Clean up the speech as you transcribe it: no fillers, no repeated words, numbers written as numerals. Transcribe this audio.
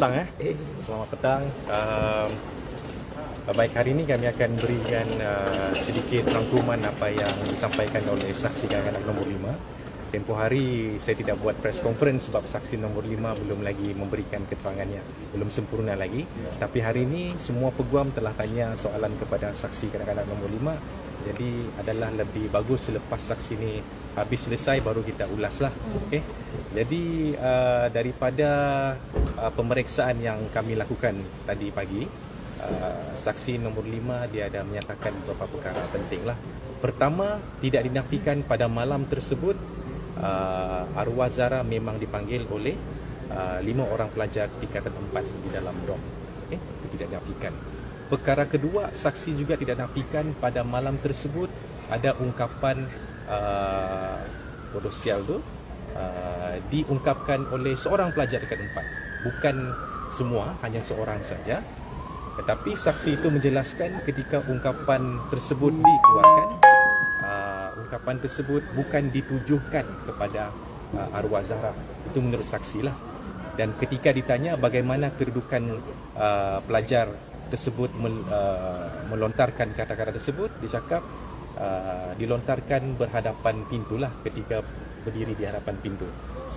petang. Selamat petang. Baik, hari ini kami akan berikan sedikit rangkuman apa yang disampaikan oleh saksi kanak-kanak nombor 5. Tempoh hari saya tidak buat press conference sebab saksi nombor 5 belum lagi memberikan keterangannya, belum sempurna lagi. Tapi hari ini semua peguam telah tanya soalan kepada saksi kanak-kanak nombor 5. Jadi adalah lebih bagus selepas saksi ini habis selesai baru kita ulaslah. Okey. Jadi daripada pemeriksaan yang kami lakukan tadi pagi, saksi nombor 5 dia ada menyatakan beberapa perkara pentinglah. Pertama, tidak dinafikan pada malam tersebut arwah Zara memang dipanggil oleh 5 orang pelajar tingkatan 4 di dalam dom. Okey, itu tidak dinafikan. Perkara kedua, saksi juga tidak nafikan pada malam tersebut ada ungkapan bodoh sial tu diungkapkan oleh seorang pelajar tingkatan 4. Bukan semua, hanya seorang saja. Tetapi saksi itu menjelaskan ketika ungkapan tersebut dikeluarkan, ungkapan tersebut bukan ditujukan kepada arwah Zahra. Itu menurut saksi lah. Dan ketika ditanya bagaimana kedudukan pelajar tersebut melontarkan kata-kata tersebut, dia cakap dilontarkan berhadapan pintu lah, ketika berdiri di hadapan pintu.